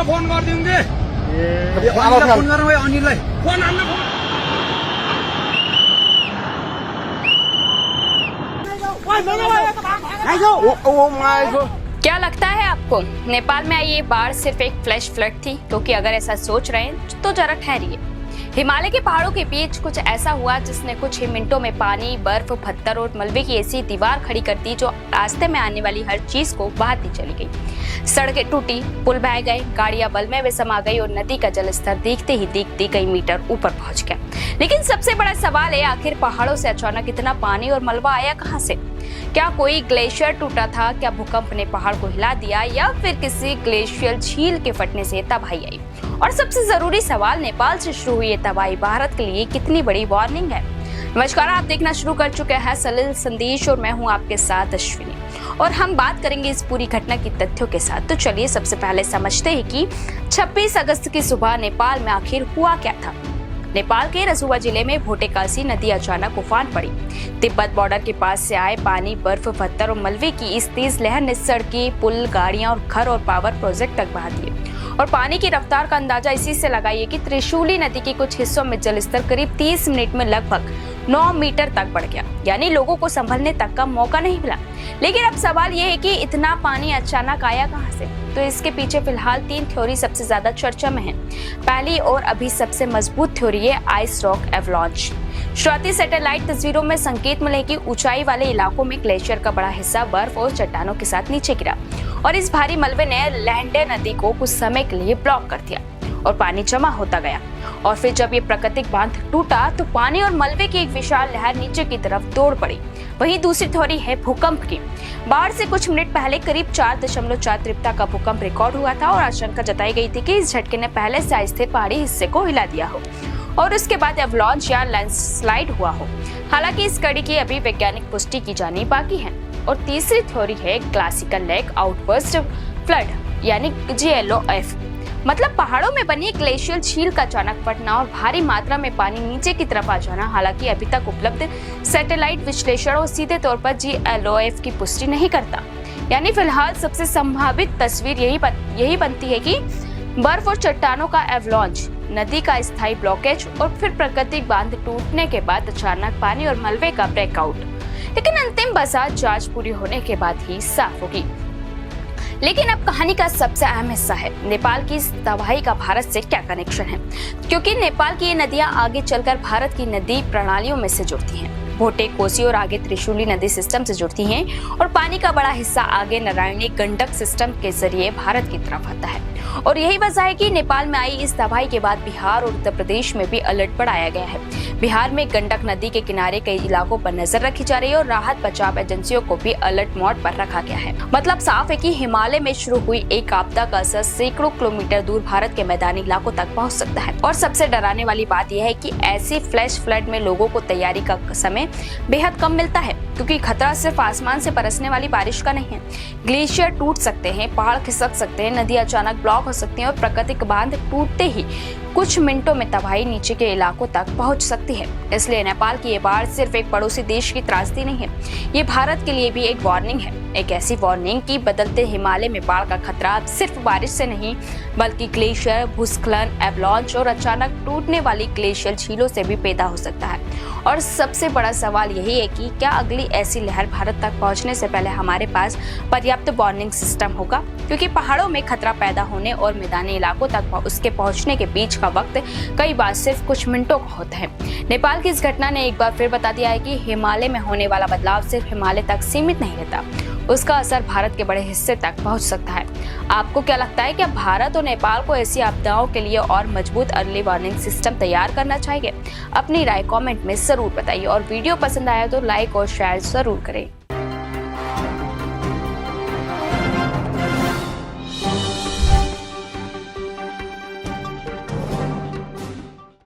Phone कर देंगे phone कर अनिललाई फोन आना क्या लगता है आपको नेपाल में आई ये बाढ़ सिर्फ एक फ्लैश फ्लड थी? क्योंकि अगर ऐसा सोच रहे हैं तो जरा ठहरिए। हिमालय के पहाड़ों के बीच कुछ ऐसा हुआ जिसने कुछ ही मिनटों में पानी, बर्फ, पत्थर और मलबे की ऐसी दीवार खड़ी कर दी जो रास्ते में आने वाली हर चीज को बहाती चली गई। सड़कें टूटी, पुल बह गए, गाड़ियां बलमे में समा गई और नदी का जलस्तर देखते ही देखते कई मीटर ऊपर पहुंच गया। लेकिन सबसे बड़ा सवाल है, आखिर पहाड़ों से अचानक इतना पानी और मलबा आया कहां से? क्या कोई ग्लेशियर टूटा था? क्या भूकंप ने पहाड़ को हिला दिया या फिर किसी ग्लेशियल झील के फटने से तबाही आई? और सबसे जरूरी सवाल, नेपाल से शुरू हुई ये तबाही भारत के लिए कितनी बड़ी वार्निंग है? नमस्कार, आप देखना शुरू कर चुके हैं सलिल संदेश और मैं हूं आपके साथ अश्विनी और हम बात करेंगे इस पूरी घटना की तथ्यों के साथ। तो चलिए सबसे पहले समझते हैं कि 26 अगस्त की सुबह नेपाल में आखिर हुआ क्या था। नेपाल के रसुवा जिले में भोटेकासी नदी अचानक उफान पड़ी। तिब्बत बॉर्डर के पास से आए पानी, बर्फ, पत्थर और मलबे की इस तेज लहर ने सड़कें, पुल, गाड़ियां और घर और पावर प्रोजेक्ट तक बहा दिए। और पानी की रफ्तार का अंदाजा इसी से लगाइए कि त्रिशूली नदी के कुछ हिस्सों में जलस्तर करीब 30 मिनट में लगभग 9 मीटर तक बढ़ गया, यानी लोगों को संभलने तक का मौका नहीं मिला। लेकिन अब सवाल यह है कि इतना पानी अचानक आया कहां से? तो इसके पीछे फिलहाल 3 थ्योरी सबसे ज्यादा चर्चा में है। पहली और अभी सबसे मजबूत थ्योरी है आइस रॉक एवलांच। शुरुआती सैटेलाइट तस्वीरों में संकेत मिले कि ऊंचाई वाले इलाकों में ग्लेशियर का बड़ा हिस्सा बर्फ और चट्टानों के साथ नीचे गिरा और इस भारी मलबे ने लैंडे नदी को कुछ समय के लिए ब्लॉक कर दिया और पानी जमा होता गया। और फिर जब ये प्राकृतिक बांध टूटा तो पानी और मलबे की एक विशाल लहर नीचे की तरफ दौड़ पड़ी। वहीं दूसरी थ्योरी है भूकंप की। बाढ़ से कुछ मिनट पहले करीब 4.4 तीव्रता का भूकंप रिकॉर्ड हुआ था और आशंका जताई गई थी कि इस झटके ने पहले से अस्थिर पहाड़ी हिस्से को हिला दिया हो और उसके बाद एवलांच या लैंडस्लाइड हुआ हो। हालांकि इस कड़ी की अभी वैज्ञानिक पुष्टि की जानी बाकी है। और तीसरी थ्योरी है क्लासिकल लेक आउटबर्स्ट फ्लड यानी GLOF, मतलब पहाड़ों में बनी ग्लेशियल झील का अचानक फटना और भारी मात्रा में पानी नीचे की तरफ आ जाना। हालांकि अभी तक उपलब्ध सैटेलाइट विश्लेषण सीधे तौर पर GLOF की पुष्टि नहीं करता। यानी फिलहाल सबसे संभावित तस्वीर यही बनती है कि बर्फ और चट्टानों का एवलांच, नदी का स्थायी ब्लॉकेज और फिर प्राकृतिक बांध टूटने के बाद अचानक पानी और मलबे का ब्रेकआउट। लेकिन अंतिम बसा जांच पूरी होने के बाद ही साफ होगी। लेकिन अब कहानी का सबसे अहम हिस्सा है, नेपाल की इस तबाही का भारत से क्या कनेक्शन है? क्योंकि नेपाल की ये नदियां आगे चलकर भारत की नदी प्रणालियों में से जुड़ती हैं। भोटे, कोसी और आगे त्रिशूली नदी सिस्टम से जुड़ती हैं और पानी का बड़ा हिस्सा आगे नारायणी गंडक सिस्टम के जरिए भारत की तरफ आता है। और यही वजह है कि नेपाल में आई इस तबाही के बाद बिहार और उत्तर प्रदेश में भी अलर्ट बढ़ाया गया है। बिहार में गंडक नदी के किनारे कई इलाकों पर नजर रखी जा रही है और राहत बचाव एजेंसियों को भी अलर्ट मोड पर रखा गया है। मतलब साफ है कि हिमालय में शुरू हुई एक आपदा का असर सैकड़ों किलोमीटर दूर भारत के मैदानी इलाकों तक पहुंच सकता है। और सबसे डराने वाली बात यह है कि ऐसी फ्लैश फ्लड में लोगों को तैयारी का समय बेहद कम मिलता है, क्योंकि खतरा सिर्फ आसमान से बरसने वाली बारिश का नहीं है। ग्लेशियर टूट सकते हैं, पहाड़ खिसक सकते हैं, नदी अचानक ब्लॉक हो सकती है और प्राकृतिक बांध टूटते ही कुछ मिनटों में तबाही नीचे के इलाकों तक पहुंच सकती है। इसलिए नेपाल की ये बाढ़ सिर्फ एक पड़ोसी देश की त्रासदी नहीं है, ये भारत के लिए भी एक वार्निंग है। एक ऐसी वार्निंग कि बदलते हिमालय में बाढ़ का खतरा अब सिर्फ बारिश से नहीं बल्कि ग्लेशियर, भूस्खलन, एवलांच और अचानक टूटने वाली ग्लेशियल झीलों से भी पैदा हो सकता है। और सबसे बड़ा सवाल यही है कि क्या अगली ऐसी लहर भारत तक पहुंचने से पहले हमारे पास पर्याप्त वार्निंग सिस्टम होगा? क्योंकि पहाड़ों में खतरा पैदा होने और मैदानी इलाकों तक उसके पहुंचने के बीच का वक्त कई बार सिर्फ कुछ मिनटों का होता है। नेपाल की इस घटना ने एक बार फिर बता दिया है कि हिमालय में होने वाला बदलाव सिर्फ हिमालय तक सीमित नहीं रहता, उसका असर भारत के बड़े हिस्से तक पहुंच सकता है। आपको क्या लगता है, क्या भारत और नेपाल को ऐसी आपदाओं के लिए और मजबूत अर्ली वार्निंग सिस्टम तैयार करना चाहिए? अपनी राय कमेंट में जरूर बताइए और वीडियो पसंद आया तो लाइक और शेयर जरूर करें।